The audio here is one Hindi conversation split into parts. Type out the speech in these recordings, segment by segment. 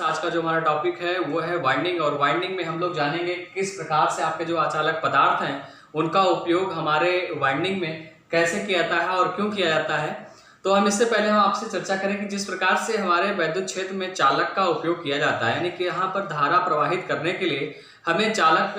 आज का जो हमारा टॉपिक है वो है वाइंडिंग। और वाइंडिंग में हम लोग जानेंगे किस प्रकार से आपके जो अचालक पदार्थ हैं उनका उपयोग हमारे वाइंडिंग में कैसे किया जाता है और क्यों किया जाता है। तो हम इससे पहले हम आपसे चर्चा करें कि जिस प्रकार से हमारे वैद्युत क्षेत्र में चालक का उपयोग किया जाता है, यानी कि यहाँ पर धारा प्रवाहित करने के लिए हमें चालक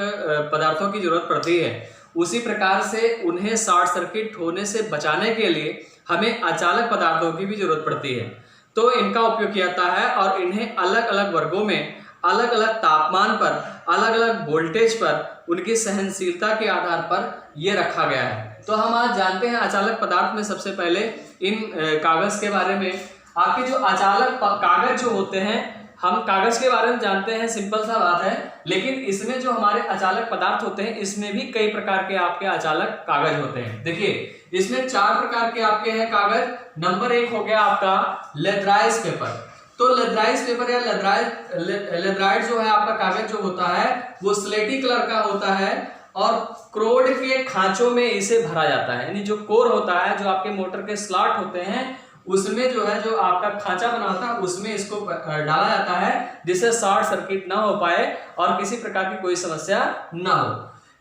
पदार्थों की जरूरत पड़ती है, उसी प्रकार से उन्हें शॉर्ट सर्किट होने से बचाने के लिए हमें अचालक पदार्थों की भी जरूरत पड़ती है। तो इनका उपयोग किया जाता है और इन्हें अलग अलग वर्गों में अलग अलग तापमान पर अलग अलग वोल्टेज पर उनकी सहनशीलता के आधार पर ये रखा गया है। तो हम आज जानते हैं अचालक पदार्थ में सबसे पहले इन कागज के बारे में। आपके जो अचालक कागज जो होते हैं, हम कागज के बारे में जानते हैं, सिंपल सा बात है, लेकिन इसमें जो हमारे अचालक पदार्थ होते हैं इसमें भी कई प्रकार के आपके अचालक कागज होते हैं। देखिए इसमें 4 प्रकार के आपके हैं कागज। नंबर 1 हो गया आपका लेथराइज पेपर। तो लेथराइज पेपर या लेथराइट जो है आपका कागज जो होता है वो स्लेटी कलर का होता है और क्रोड के खांचों में इसे भरा जाता है। यानी जो कोर होता है, जो आपके मोटर के स्लॉट होते हैं, उसमें जो है जो आपका खांचा बना होता है उसमें इसको डाला जाता है जिससे शॉर्ट सर्किट ना हो पाए और किसी प्रकार की कोई समस्या ना हो।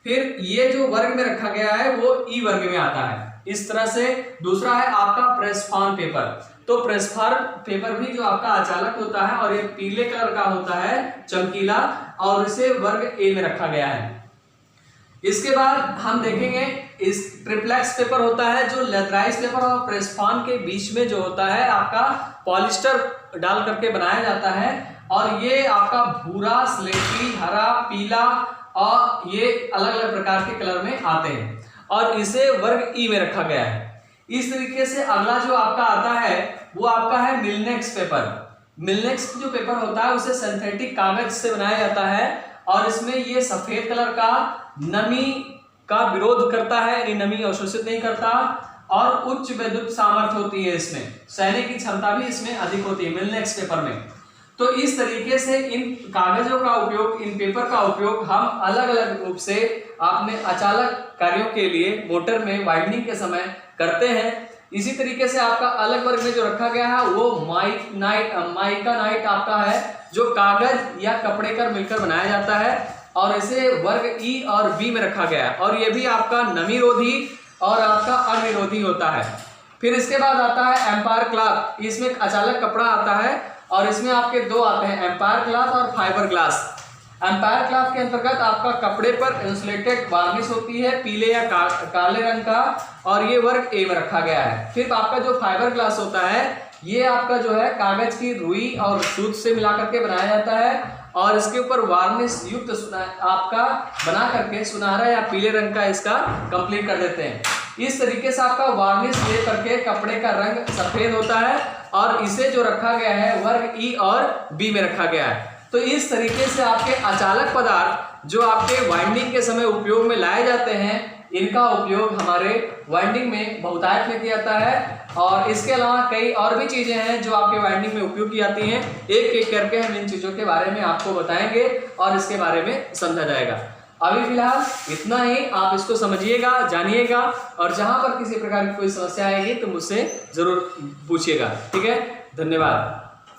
फिर ये जो वर्ग में रखा गया है वो ई वर्ग में आता है इस तरह से। दूसरा है आपका प्रेसफॉर्म पेपर। तो प्रेसफॉर्म पेपर भी जो आपका अचालक होता है और ये पीले कलर का होता है, चमकीला, और इसे वर्ग ए में रखा गया है। इसके बाद हम देखेंगे इस ट्रिप्लेक्स पेपर होता है जो लेथराइज पेपर और प्रेसफॉर्म के बीच में जो होता है आपका पॉलिस्टर डाल करके बनाया जाता है और ये आपका भूरा, स्लेटी, हरा, पीला और ये अलग अलग प्रकार के कलर में आते हैं और इसे वर्ग ई में रखा गया है। इस तरीके से अगला जो आपका आता है वो आपका है मिलनेक्स पेपर। मिलनेक्स जो पेपर होता है उसे सिंथेटिक कागज से बनाया जाता है और इसमें ये सफेद कलर का नमी का विरोध करता है, यानी नमी अवशोषित नहीं करता और उच्च विद्युत सामर्थ्य होती है, इसमें सहने की क्षमता भी इसमें अधिक होती है मिलनेक्स पेपर में। तो इस तरीके से इन कागजों का उपयोग, इन पेपर का उपयोग हम अलग अलग रूप से अपने अचालक कार्यों के लिए मोटर में वाइंडिंग के समय करते हैं। इसी तरीके से आपका अलग वर्ग में जो रखा गया है वो माइकानाइट आपका है जो कागज या कपड़े का मिलकर बनाया जाता है और इसे वर्ग ई और बी में रखा गया है और ये भी आपका नमी रोधी और आपका अनिरोधी होता है। फिर इसके बाद आता है एम्पायर क्लॉथ। इसमें अचालक कपड़ा आता है और इसमें आपके 2 आते हैं, एम्पायर क्लॉथ और फाइबर ग्लास। एम्पायर क्लॉथ के अंतर्गत आपका कपड़े पर इंसुलेटेड वार्निश होती है पीले या काले रंग का और ये वर्ग ए में रखा गया है। फिर आपका जो फाइबर ग्लास होता है ये आपका जो है कागज की रुई और सूत से मिलाकर के बनाया जाता है और इसके ऊपर वार्निश युक्त आपका बना करके सुनहरा या पीले रंग का इसका कंप्लीट कर देते हैं। इस तरीके से आपका वार्निश दे करके कपड़े का रंग सफेद होता है और इसे जो रखा गया है वर्ग ई और बी में रखा गया है। तो इस तरीके से आपके अचालक पदार्थ जो आपके वाइंडिंग के समय उपयोग में लाए जाते हैं, इनका उपयोग हमारे वाइंडिंग में बहुतायत में किया जाता है। और इसके अलावा कई और भी चीजें हैं जो आपके वाइंडिंग में उपयोग की जाती हैं। एक एक करके हम इन चीजों के बारे में आपको बताएंगे और इसके बारे में समझा जाएगा। अभी फिलहाल इतना ही, आप इसको समझिएगा, जानिएगा और जहां पर किसी प्रकार की कोई समस्या आएगी तो मुझसे जरूर पूछिएगा। ठीक है, धन्यवाद।